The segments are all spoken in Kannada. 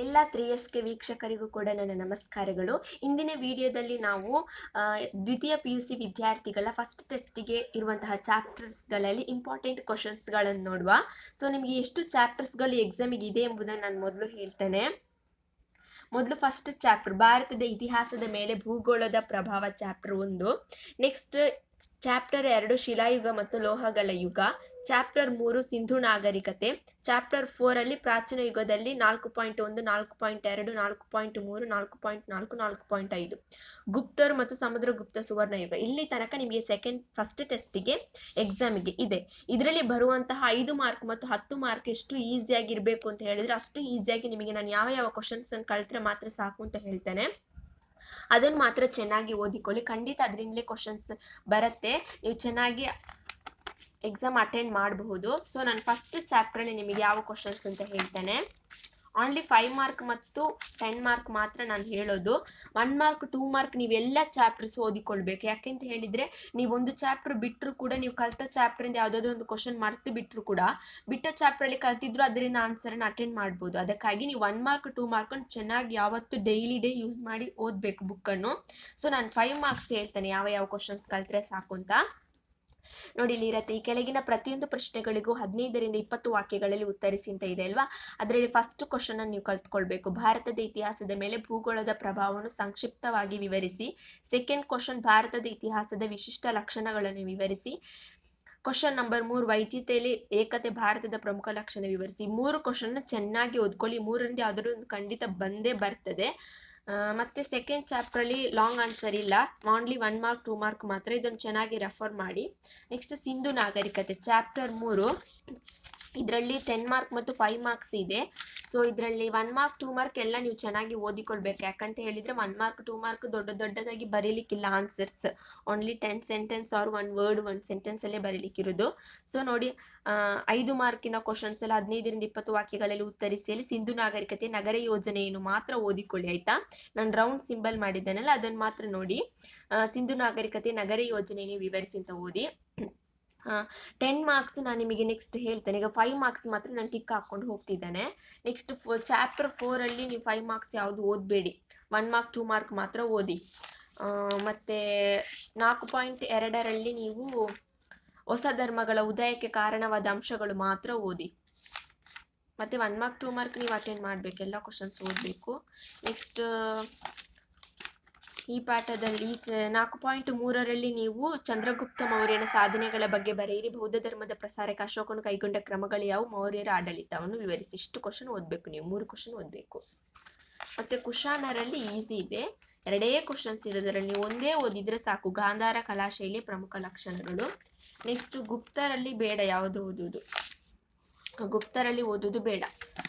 ಎಲ್ಲ 3SK ವೀಕ್ಷಕರಿಗೂ ಕೂಡ ನನ್ನ ನಮಸ್ಕಾರಗಳು. ಇಂದಿನ ವಿಡಿಯೋದಲ್ಲಿ ನಾವು ದ್ವಿತೀಯ PUC ವಿದ್ಯಾರ್ಥಿಗಳ ಫಸ್ಟ್ ಟೆಸ್ಟಿಗೆ ಇರುವಂತಹ ಚಾಪ್ಟರ್ಸ್ಗಳಲ್ಲಿ ಇಂಪಾರ್ಟೆಂಟ್ ಕ್ವಶನ್ಸ್ಗಳನ್ನು ನೋಡುವ. ಸೊ ನಿಮಗೆ ಎಷ್ಟು ಚಾಪ್ಟರ್ಸ್ಗಳು ಎಕ್ಸಾಮಿಗೆ ಇದೆ ಎಂಬುದನ್ನು ನಾನು ಮೊದಲು ಹೇಳ್ತೇನೆ. ಮೊದಲು ಫಸ್ಟ್ ಚಾಪ್ಟರ್ ಭಾರತದ ಇತಿಹಾಸದ ಮೇಲೆ ಭೂಗೋಳದ ಪ್ರಭಾವ ಚಾಪ್ಟರ್ 1. ನೆಕ್ಸ್ಟ್ ಚಾಪ್ಟರ್ 2 ಶಿಲಾಯುಗ ಮತ್ತು ಲೋಹಗಳ ಯುಗ. ಚಾಪ್ಟರ್ 3 ಸಿಂಧು ನಾಗರಿಕತೆ. ಚಾಪ್ಟರ್ 4 ಅಲ್ಲಿ ಪ್ರಾಚೀನ ಯುಗದಲ್ಲಿ 4.1, 4.2, 4.3, 4.4, 4.5 ಗುಪ್ತರು ಮತ್ತು ಸಮುದ್ರಗುಪ್ತ ಸುವರ್ಣ ಯುಗ. ಇಲ್ಲಿ ತನಕ ನಿಮಗೆ ಫಸ್ಟ್ ಟೆಸ್ಟಿಗೆ ಎಕ್ಸಾಮಿಗೆ ಇದೆ. ಇದರಲ್ಲಿ ಬರುವಂತಹ 5 ಮಾರ್ಕ್ ಮತ್ತು 10 ಮಾರ್ಕ್ ಎಷ್ಟು ಈಸಿಯಾಗಿರ್ಬೇಕು ಅಂತ ಹೇಳಿದ್ರೆ ಅಷ್ಟು ಈಸಿಯಾಗಿ ನಿಮಗೆ ನಾನು ಯಾವ ಕ್ವಶನ್ಸ್ ಅನ್ನು ಕಲಿತ್ರೆ ಮಾತ್ರ ಸಾಕು ಅಂತ ಹೇಳ್ತೇನೆ. ಅದನ್ನು ಮಾತ್ರ ಚೆನ್ನಾಗಿ ಓದಿಕೊಳ್ಳಿ. ಖಂಡಿತ ಅದರಿಂದಲೇ ಕ್ವಶನ್ಸ್ ಬರುತ್ತೆ, ನೀವು ಚೆನ್ನಾಗಿ ಎಕ್ಸಾಮ್ ಅಟೆಂಡ್ ಮಾಡಬಹುದು. ಸೊ ನಾನು ಫಸ್ಟ್ ಚಾಪ್ಟರ್ನೇ ನಿಮಗೆ ಯಾವ ಕ್ವಶನ್ಸ್ ಅಂತ ಹೇಳ್ತೇನೆ. ಓನ್ಲಿ 5 ಮಾರ್ಕ್ ಮತ್ತು 10 ಮಾರ್ಕ್ ಮಾತ್ರ ನಾನು ಹೇಳೋದು. 1 ಮಾರ್ಕ್ 2 ಮಾರ್ಕ್ ನೀವೆಲ್ಲ ಚಾಪ್ಟರ್ಸ್ ಓದಿಕೊಳ್ಬೇಕು. ಯಾಕೆಂತ ಹೇಳಿದರೆ ನೀವು ಒಂದು ಚಾಪ್ಟರ್ ಬಿಟ್ಟರು ಕೂಡ, ನೀವು ಕಲಿತ ಚಾಪ್ಟರಿಂದ ಯಾವುದಾದ್ರೂ ಒಂದು ಕ್ವಶನ್ ಮರೆತು ಬಿಟ್ಟರು ಕೂಡ, ಬಿಟ್ಟ ಚಾಪ್ಟರಲ್ಲಿ ಕಲ್ತಿದ್ರು ಅದರಿಂದ ಆನ್ಸರನ್ನು ಅಟೆಂಡ್ ಮಾಡ್ಬೋದು. ಅದಕ್ಕಾಗಿ ನೀವು 1 ಮಾರ್ಕ್ 2 ಮಾರ್ಕನ್ನು ಚೆನ್ನಾಗಿ ಯಾವತ್ತು ಡೈಲಿ ಯೂಸ್ ಮಾಡಿ ಓದಬೇಕು ಬುಕ್ಕನ್ನು. ಸೊ ನಾನು 5 ಮಾರ್ಕ್ಸ್ ಹೇಳ್ತೇನೆ ಯಾವ ಕ್ವಶನ್ಸ್ ಕಲಿತ್ರೆ ಸಾಕು ಅಂತ. ನೋಡಿ, ಇಲ್ಲಿ ಇರತ್ತೆ, ಈ ಕೆಳಗಿನ ಪ್ರತಿಯೊಂದು ಪ್ರಶ್ನೆಗಳಿಗೂ 15ರಿಂದ 20 ವಾಕ್ಯಗಳಲ್ಲಿ ಉತ್ತರಿಸಿ ಅಂತ ಇದೆ ಅಲ್ವಾ. ಅದರಲ್ಲಿ ಫಸ್ಟ್ ಕ್ವಶನ್ ಅನ್ನು ನೀವು ಕಲ್ತ್ಕೊಳ್ಬೇಕು. ಭಾರತದ ಇತಿಹಾಸದ ಮೇಲೆ ಭೂಗೋಳದ ಪ್ರಭಾವವನ್ನು ಸಂಕ್ಷಿಪ್ತವಾಗಿ ವಿವರಿಸಿ. ಸೆಕೆಂಡ್ ಕ್ವಶನ್, ಭಾರತದ ಇತಿಹಾಸದ ವಿಶಿಷ್ಟ ಲಕ್ಷಣಗಳನ್ನು ವಿವರಿಸಿ. ಕ್ವಶನ್ ನಂಬರ್ 3, ವೈದ್ಯತೆಯಲ್ಲಿ ಏಕತೆ ಭಾರತದ ಪ್ರಮುಖ ಲಕ್ಷಣ ವಿವರಿಸಿ. 3 ಕ್ವಶನ್ ಚೆನ್ನಾಗಿ ಓದ್ಕೊಳ್ಳಿ. 3ರಿಂದ ಯಾವ್ದಾದ್ರು ಒಂದು ಖಂಡಿತ ಬಂದೇ ಬರ್ತದೆ. ಮತ್ತೆ ಸೆಕೆಂಡ್ ಚಾಪ್ಟರಲ್ಲಿ ಲಾಂಗ್ ಆನ್ಸರ್ ಇಲ್ಲ, ಓನ್ಲಿ 1 ಮಾರ್ಕ್ 2 ಮಾರ್ಕ್ ಮಾತ್ರ. ಇದನ್ನು ಚೆನ್ನಾಗಿ ರೆಫರ್ ಮಾಡಿ. ನೆಕ್ಸ್ಟ್ ಸಿಂಧು ನಾಗರಿಕತೆ ಚಾಪ್ಟರ್ 3, ಇದರಲ್ಲಿ 10 ಮಾರ್ಕ್ ಮತ್ತು 5 ಮಾರ್ಕ್ಸ್ ಇದೆ. ಸೊ ಇದರಲ್ಲಿ 1 ಮಾರ್ಕ್ 2 ಮಾರ್ಕ್ ಎಲ್ಲ ನೀವು ಚೆನ್ನಾಗಿ ಓದಿಕೊಳ್ಬೇಕು. ಯಾಕಂತ ಹೇಳಿದರೆ 1 ಮಾರ್ಕ್ 2 ಮಾರ್ಕ್ ದೊಡ್ಡದಾಗಿ ಬರೀಲಿಕ್ಕಿಲ್ಲ answers. Only 10 sentence or 1 word 1 ಸೆಂಟೆನ್ಸಲ್ಲೇ ಬರೀಲಿಕ್ಕಿರೋದು. ಸೊ ನೋಡಿ, 5 ಮಾರ್ಕಿನ ಕ್ವಶನ್ಸ್ ಎಲ್ಲ 15ರಿಂದ 20 ವಾಕ್ಯಗಳಲ್ಲಿ ಉತ್ತರಿಸಿ. ಸಿಂಧು ನಾಗರಿಕತೆ ನಗರ ಯೋಜನೆಯನ್ನು ಮಾತ್ರ ಓದಿಕೊಳ್ಳಿ, ಆಯ್ತಾ. ನಾನು ರೌಂಡ್ ಸಿಂಬಲ್ ಮಾಡಿದ್ದೇನಲ್ಲ ಅದನ್ನು ಮಾತ್ರ ನೋಡಿ. ಸಿಂಧು ನಾಗರಿಕತೆ ನಗರ ಯೋಜನೆಯನ್ನು ವಿವರಿಸಿ ಅಂತ ಓದಿ. 10 ಮಾರ್ಕ್ಸ್ ನಾನು ನಿಮಗೆ ನೆಕ್ಸ್ಟ್ ಹೇಳ್ತೇನೆ. ಈಗ 5 ಮಾರ್ಕ್ಸ್ ಮಾತ್ರ ನಾನು ಟಿಕ್ ಹಾಕ್ಕೊಂಡು ಹೋಗ್ತಿದ್ದೇನೆ. ನೆಕ್ಸ್ಟ್ ಚಾಪ್ಟರ್ 4 ಅಲ್ಲಿ ನೀವು 5 ಮಾರ್ಕ್ಸ್ ಯಾವುದು ಓದಬೇಡಿ, 1 ಮಾರ್ಕ್ 2 ಮಾರ್ಕ್ ಮಾತ್ರ ಓದಿ. ಮತ್ತು 4.2ರಲ್ಲಿ ನೀವು ಹೊಸ ಧರ್ಮಗಳ ಉದಯಕ್ಕೆ ಕಾರಣವಾದ ಅಂಶಗಳು ಮಾತ್ರ ಓದಿ. ಮತ್ತು 1 ಮಾರ್ಕ್ 2 ಮಾರ್ಕ್ ನೀವು ಅಟೆಂಡ್ ಮಾಡಬೇಕು, ಎಲ್ಲ ಕ್ವಶನ್ಸ್ ಓದಬೇಕು. ನೆಕ್ಸ್ಟ್ ಈ ಪಾಠದಲ್ಲಿ 4.3ರಲ್ಲಿ ನೀವು ಚಂದ್ರಗುಪ್ತ ಮೌರ್ಯನ ಸಾಧನೆಗಳ ಬಗ್ಗೆ ಬರೆಯಿರಿ. ಬೌದ್ಧ ಧರ್ಮದ ಪ್ರಸಾರಕ್ಕೆ ಅಶೋಕನು ಕೈಗೊಂಡ ಕ್ರಮಗಳು ಯಾವುವು, ಮೌರ್ಯರ ಆಡಳಿತವನ್ನು ವಿವರಿಸಿ. ಇಷ್ಟು ಕ್ವಶನ್ ಓದಬೇಕು ನೀವು, 3 ಕ್ವಶನ್ ಓದಬೇಕು. ಮತ್ತು ಕುಶಾನರಲ್ಲಿ ಈಸಿ ಇದೆ, 2 ಕ್ವಶನ್ಸ್ ಇರೋದ್ರಲ್ಲಿ ನೀವು ಒಂದೇ ಓದಿದ್ರೆ ಸಾಕು. ಗಾಂಧಾರ ಕಲಾಶೈಲಿ ಪ್ರಮುಖ ಲಕ್ಷಣಗಳು. ನೆಕ್ಸ್ಟ್ ಗುಪ್ತರಲ್ಲಿ ಬೇಡ ಯಾವುದು ಓದುವುದು, ಗುಪ್ತರಲ್ಲಿ ಓದುವುದು ಬೇಡ.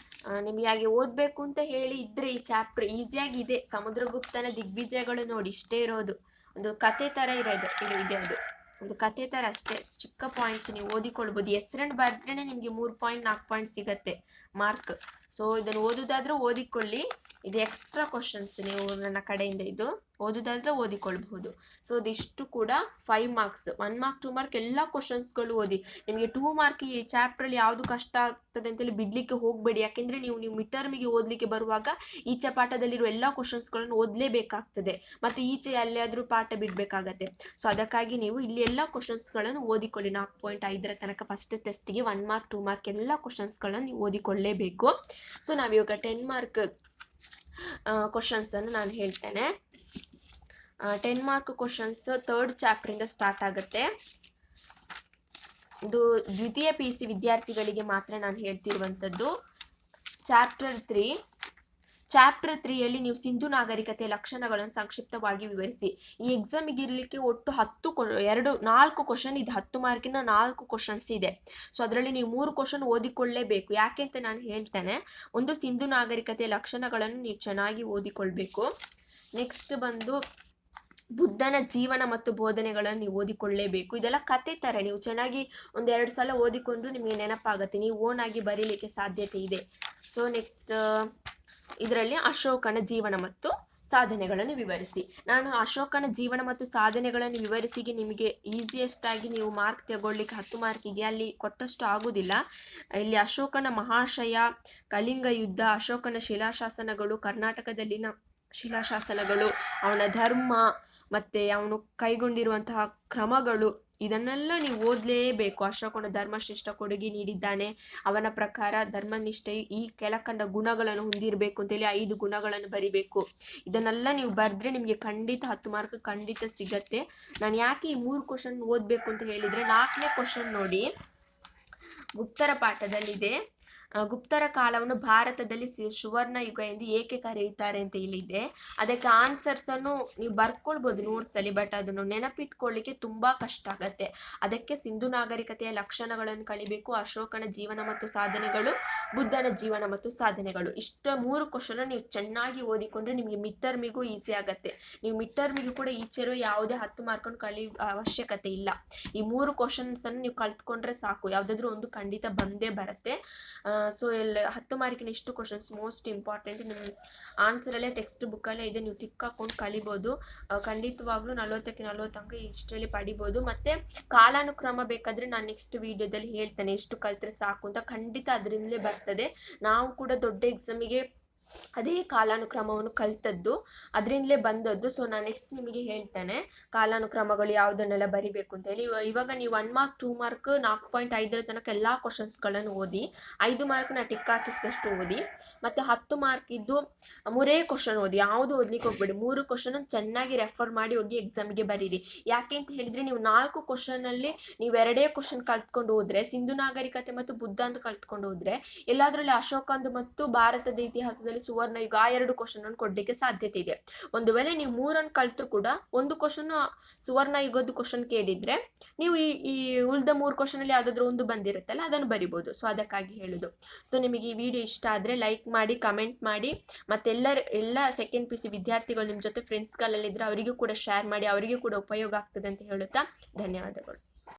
ನಿಮಗೆ ಹಾಗೆ ಓದಬೇಕು ಅಂತ ಹೇಳಿ ಇದ್ರೆ ಈ ಚಾಪ್ಟರ್ ಈಸಿಯಾಗಿದೆ. ಸಮುದ್ರಗುಪ್ತನ ದಿಗ್ವಿಜಯಗಳು ನೋಡಿ, ಇಷ್ಟೇ ಇರೋದು, ಒಂದು ಕತೆ ಥರ ಇರೋದು ಇದೆ, ಅದು ಒಂದು ಕತೆ ಥರ ಅಷ್ಟೇ. ಚಿಕ್ಕ ಪಾಯಿಂಟ್ಸ್ ನೀವು ಓದಿಕೊಳ್ಬೋದು. ಹೆಸರನ್ನು ಬರೆದ್ರೇ ನಿಮಗೆ 3 ಪಾಯಿಂಟ್ 4 ಪಾಯಿಂಟ್ ಸಿಗತ್ತೆ ಮಾರ್ಕ್. ಸೊ ಇದನ್ನು ಓದೋದಾದ್ರೂ ಓದಿಕೊಳ್ಳಿ. ಇದು ಎಕ್ಸ್ಟ್ರಾ ಕ್ವಶನ್ಸ್, ನೀವು ನನ್ನ ಕಡೆಯಿಂದ ಇದು ಓದೋದಾದ್ರೆ ಓದಿಕೊಳ್ಬಹುದು. ಸೊ ಇದಿಷ್ಟು ಕೂಡ 5 ಮಾರ್ಕ್ಸ್. 1 ಮಾರ್ಕ್ 2 ಮಾರ್ಕ್ ಎಲ್ಲ ಕ್ವಶನ್ಸ್ಗಳು ಓದಿ. ನಿಮಗೆ 2 ಮಾರ್ಕ್ ಈ ಚಾಪ್ಟ್ರಲ್ಲಿ ಯಾವುದು ಕಷ್ಟ ಆಗ್ತದೆ ಅಂತೇಳಿ ಬಿಡಲಿಕ್ಕೆ ಹೋಗಬೇಡಿ. ಯಾಕೆಂದರೆ ನೀವು ಮಿಡ್ ಟರ್ಮಿಗೆ ಓದಲಿಕ್ಕೆ ಬರುವಾಗ ಈಚೆ ಪಾಠದಲ್ಲಿರುವ ಎಲ್ಲ ಕ್ವಶನ್ಸ್ಗಳನ್ನು ಓದಲೇಬೇಕಾಗ್ತದೆ, ಮತ್ತು ಈಚೆ ಎಲ್ಲಿಯಾದರೂ ಪಾಠ ಬಿಡಬೇಕಾಗತ್ತೆ. ಸೊ ಅದಕ್ಕಾಗಿ ನೀವು ಇಲ್ಲಿ ಎಲ್ಲ ಕ್ವಶನ್ಸ್ಗಳನ್ನು ಓದಿಕೊಳ್ಳಿ. 4.5ರ ತನಕ ಫಸ್ಟ್ ಟೆಸ್ಟಿಗೆ 1 ಮಾರ್ಕ್ 2 ಮಾರ್ಕ್ ಎಲ್ಲ ಕ್ವಶನ್ಸ್ಗಳನ್ನು ನೀವು ಓದಿಕೊಳ್ಳಲೇಬೇಕು. ಸೊ ನಾವಿವಾಗ 10 ಮಾರ್ಕ್ ಕ್ವಶನ್ಸನ್ನು ನಾನು ಹೇಳ್ತೇನೆ. 10 ಮಾರ್ಕ್ ಕ್ವಶನ್ಸ್ 3rd ಚಾಪ್ಟರಿಂದ ಸ್ಟಾರ್ಟ್ ಆಗುತ್ತೆ. ಇದು ದ್ವಿತೀಯ PUC ವಿದ್ಯಾರ್ಥಿಗಳಿಗೆ ಮಾತ್ರ ನಾನು ಹೇಳ್ತಿರುವಂಥದ್ದು. ಚಾಪ್ಟರ್ 3ಯಲ್ಲಿ ನೀವು ಸಿಂಧು ನಾಗರಿಕತೆ ಲಕ್ಷಣಗಳನ್ನು ಸಂಕ್ಷಿಪ್ತವಾಗಿ ವಿವರಿಸಿ. ಈ ಎಕ್ಸಾಮಿಗೆ ಇರಲಿಕ್ಕೆ ಒಟ್ಟು 4 ಕ್ವಶನ್ ಇದೆ. 10 ಮಾರ್ಕಿನ 4 ಕ್ವಶನ್ಸ್ ಇದೆ. ಸೊ ಅದರಲ್ಲಿ ನೀವು 3 ಕ್ವಶನ್ ಓದಿಕೊಳ್ಳಲೇಬೇಕು. ಯಾಕೆ ಅಂತ ನಾನು ಹೇಳ್ತೇನೆ. ಒಂದು, ಸಿಂಧು ನಾಗರಿಕತೆ ಲಕ್ಷಣಗಳನ್ನು ನೀವು ಚೆನ್ನಾಗಿ ಓದಿಕೊಳ್ಬೇಕು. ನೆಕ್ಸ್ಟ್ ಬಂದು ಬುದ್ಧನ ಜೀವನ ಮತ್ತು ಬೋಧನೆಗಳನ್ನು ನೀವು ಓದಿಕೊಳ್ಳಲೇಬೇಕು. ಇದೆಲ್ಲ ಕತೆ ಥರ, ನೀವು ಚೆನ್ನಾಗಿ 1-2 ಸಲ ಓದಿಕೊಂಡ್ರು ನಿಮಗೆ ನೆನಪಾಗುತ್ತೆ, ನೀವು ಓನ್ ಆಗಿ ಬರೀಲಿಕ್ಕೆ ಸಾಧ್ಯತೆ ಇದೆ. ಸೊ ನೆಕ್ಸ್ಟ್ ಇದರಲ್ಲಿ ಅಶೋಕನ ಜೀವನ ಮತ್ತು ಸಾಧನೆಗಳನ್ನು ವಿವರಿಸಿ. ನಾನು ಅಶೋಕನ ಜೀವನ ಮತ್ತು ಸಾಧನೆಗಳನ್ನು ವಿವರಿಸಿಗೆ ನಿಮಗೆ ಈಸಿಯೆಸ್ಟ್ ಆಗಿ ನೀವು ಮಾರ್ಕ್ ತಗೊಳ್ಳಿಕ್ಕೆ 10 ಮಾರ್ಕಿಗೆ ಅಲ್ಲಿ ಕೊಟ್ಟಷ್ಟು ಆಗುವುದಿಲ್ಲ. ಇಲ್ಲಿ ಅಶೋಕನ ಮಹಾಶಯ, ಕಳಿಂಗ ಯುದ್ಧ, ಅಶೋಕನ ಶಿಲಾಶಾಸನಗಳು, ಕರ್ನಾಟಕದಲ್ಲಿನ ಶಿಲಾಶಾಸನಗಳು, ಅವನ ಧರ್ಮ ಮತ್ತೆ ಅವನು ಕೈಗೊಂಡಿರುವಂತಹ ಕ್ರಮಗಳು, ಇದನ್ನೆಲ್ಲ ನೀವು ಓದಲೇಬೇಕು. ಅಶೋಕನ ಧರ್ಮಶ್ರೇಷ್ಠ ಕೊಡುಗೆ ನೀಡಿದ್ದಾನೆ. ಅವನ ಪ್ರಕಾರ ಧರ್ಮನಿಷ್ಠೆಯು ಈ ಕೆಳಕಂಡ ಗುಣಗಳನ್ನು ಹೊಂದಿರಬೇಕು ಅಂತೇಳಿ 5 ಗುಣಗಳನ್ನು ಬರಿಬೇಕು. ಇದನ್ನೆಲ್ಲ ನೀವು ಬರೆದ್ರೆ ನಿಮಗೆ ಖಂಡಿತ 10 ಮಾರ್ಕ್ ಖಂಡಿತ ಸಿಗತ್ತೆ. ನಾನು ಯಾಕೆ ಈ 3 ಕ್ವಶನ್ ಓದಬೇಕು ಅಂತ ಹೇಳಿದರೆ, 4ನೇ ಕ್ವಶನ್ ನೋಡಿ, ಗುಪ್ತರ ಪಾಠದಲ್ಲಿದೆ. ಗುಪ್ತರ ಕಾಲವನ್ನು ಭಾರತದಲ್ಲಿ ಸುವರ್ಣ ಯುಗ ಎಂದು ಏಕೆ ಕರೆಯುತ್ತಾರೆ ಅಂತ ಇಲ್ಲಿದೆ. ಅದಕ್ಕೆ ಆನ್ಸರ್ಸ್ ಅನ್ನು ನೀವು ಬರ್ಕೊಳ್ಬೋದು ನೋಟ್ಸಲ್ಲಿ, ಬಟ್ ಅದನ್ನು ನೆನಪಿಟ್ಕೊಳ್ಳಿಕ್ಕೆ ತುಂಬಾ ಕಷ್ಟ ಆಗತ್ತೆ. ಅದಕ್ಕೆ ಸಿಂಧು ನಾಗರಿಕತೆಯ ಲಕ್ಷಣಗಳನ್ನು ಕಲಿಬೇಕು, ಅಶೋಕನ ಜೀವನ ಮತ್ತು ಸಾಧನೆಗಳು, ಬುದ್ಧನ ಜೀವನ ಮತ್ತು ಸಾಧನೆಗಳು. ಇಷ್ಟ 3 ಕ್ವಶನ್ ನೀವು ಚೆನ್ನಾಗಿ ಓದಿಕೊಂಡ್ರೆ ನಿಮಗೆ ಮಿಡ್ ಟರ್ಮಿಗೂ ಈಸಿ ಆಗತ್ತೆ. ನೀವು ಮಿಡ್ ಟರ್ಮಿಗೂ ಕೂಡ ಈಚೆರೋ ಯಾವುದೇ 10 ಮಾರ್ಕನ್ನು ಕಲಿಯುವ ಅವಶ್ಯಕತೆ ಇಲ್ಲ. ಈ 3 ಕ್ವಶನ್ಸ್ ಅನ್ನು ನೀವು ಕಲ್ತ್ಕೊಂಡ್ರೆ ಸಾಕು, ಯಾವ್ದಾದ್ರು ಒಂದು ಖಂಡಿತ ಬಂದೇ ಬರುತ್ತೆ. ಸೊ ಇಲ್ಲಿ 10 ಮಾರ್ಕಿನ ಇಷ್ಟು ಕ್ವಶನ್ಸ್ ಮೋಸ್ಟ್ ಇಂಪಾರ್ಟೆಂಟ್. ನಿಮ್ಮ ಆನ್ಸರಲ್ಲೇ ಟೆಕ್ಸ್ಟ್ ಬುಕ್ಕಲ್ಲೇ ಇದೆ, ನೀವು ಟಿಕ್ ಹಾಕೊಂಡು ಕಲಿಬೋದು. ಖಂಡಿತವಾಗ್ಲೂ 40ಕ್ಕೆ 40 ಅಂಕ ಇಷ್ಟರಲ್ಲಿ ಪಡಿಬೋದು. ಮತ್ತು ಕಾಲಾನುಕ್ರಮ ಬೇಕಾದರೆ ನಾನು ನೆಕ್ಸ್ಟ್ ವಿಡಿಯೋದಲ್ಲಿ ಹೇಳ್ತೇನೆ ಎಷ್ಟು ಕಲ್ತ್ರೆ ಸಾಕು ಅಂತ. ಖಂಡಿತ ಅದರಿಂದಲೇ ಬರ್ತದೆ. ನಾವು ಕೂಡ ದೊಡ್ಡ ಎಕ್ಸಾಮಿಗೆ ಅದೇ ಕಾಲಾನುಕ್ರಮವನ್ನು ಕಲ್ತದ್ದು, ಅದರಿಂದಲೇ ಬಂದದ್ದು. ಸೊ ನಾನು ನೆಕ್ಸ್ಟ್ ನಿಮಗೆ ಹೇಳ್ತೇನೆ ಕಾಲಾನುಕ್ರಮಗಳು ಯಾವುದನ್ನೆಲ್ಲ ಬರಿಬೇಕು ಅಂತ ಹೇಳಿ. ಇವಾಗ ನೀವು 1 ಮಾರ್ಕ್ 2 ಮಾರ್ಕ್ 4.5 ತನಕ ಎಲ್ಲ ಕ್ವಶನ್ಸ್ಗಳನ್ನು ಓದಿ, 5 ಮಾರ್ಕ್ನ ಟಿಕ್ ಹಾಕಿಸಿದಷ್ಟು ಓದಿ, ಮತ್ತು 10 ಮಾರ್ಕ್ ಇದ್ದು 3 ಕ್ವಶನ್ ಓದಿ, ಯಾವುದು ಓದ್ಲಿಕ್ಕೆ ಹೋಗ್ಬೇಡಿ. 3 ಕ್ವಶನ್ ಚೆನ್ನಾಗಿ ರೆಫರ್ ಮಾಡಿ ಹೋಗಿ ಎಕ್ಸಾಮಿಗೆ ಬರೀರಿ. ಯಾಕೆ ಅಂತ ಹೇಳಿದ್ರೆ, ನೀವು 4 ಕ್ವಶನಲ್ಲಿ ನೀವು 2 ಕ್ವಶನ್ ಕಲ್ತ್ಕೊಂಡು ಹೋದ್ರೆ, ಸಿಂಧು ನಾಗರಿಕತೆ ಮತ್ತು ಬುದ್ಧ ಅಂತ ಕಲ್ತ್ಕೊಂಡು ಹೋದ್ರೆ, ಎಲ್ಲಾದ್ರಲ್ಲಿ ಅಶೋಕಂದು ಮತ್ತು ಭಾರತದ ಇತಿಹಾಸದಲ್ಲಿ ಸುವರ್ಣ ಯುಗ 2 ಕ್ವಶನ್ ಅನ್ನು ಕೊಡ್ಲಿಕ್ಕೆ ಸಾಧ್ಯತೆ ಇದೆ. ಒಂದು ವೇಳೆ ನೀವು 3 ಕಲ್ತ್ರು ಕೂಡ 1 ಕ್ವಶನ್ ಸುವರ್ಣ ಯುಗದ ಕ್ವಶನ್ ಕೇಳಿದ್ರೆ, ನೀವು ಈ ಉಳಿದ 3 ಕ್ವಶನ್ ಅಲ್ಲಿ ಯಾವ್ದಾದ್ರು ಒಂದು ಬಂದಿರುತ್ತಲ್ಲ, ಅದನ್ನು ಬರಿಬಹುದು. ಸೊ ಅದಕ್ಕಾಗಿ ಹೇಳುದು. ಸೊ ನಿಮಗೆ ಈ ವಿಡಿಯೋ ಇಷ್ಟ ಆದ್ರೆ ಲೈಕ್ ಮಾಡಿ, ಕಮೆಂಟ್ ಮಾಡಿ, ಮತ್ತೆ ಎಲ್ಲ ಸೆಕೆಂಡ್ PUC ವಿದ್ಯಾರ್ಥಿಗಳು ನಿಮ್ಮ ಜೊತೆ ಫ್ರೆಂಡ್ಸ್ಗಳಲ್ಲಿದ್ರೆ ಅವರಿಗೂ ಕೂಡ ಶೇರ್ ಮಾಡಿ, ಅವರಿಗೂ ಕೂಡ ಉಪಯೋಗ ಆಗ್ತದೆ ಅಂತ ಹೇಳುತ್ತಾ ಧನ್ಯವಾದಗಳು.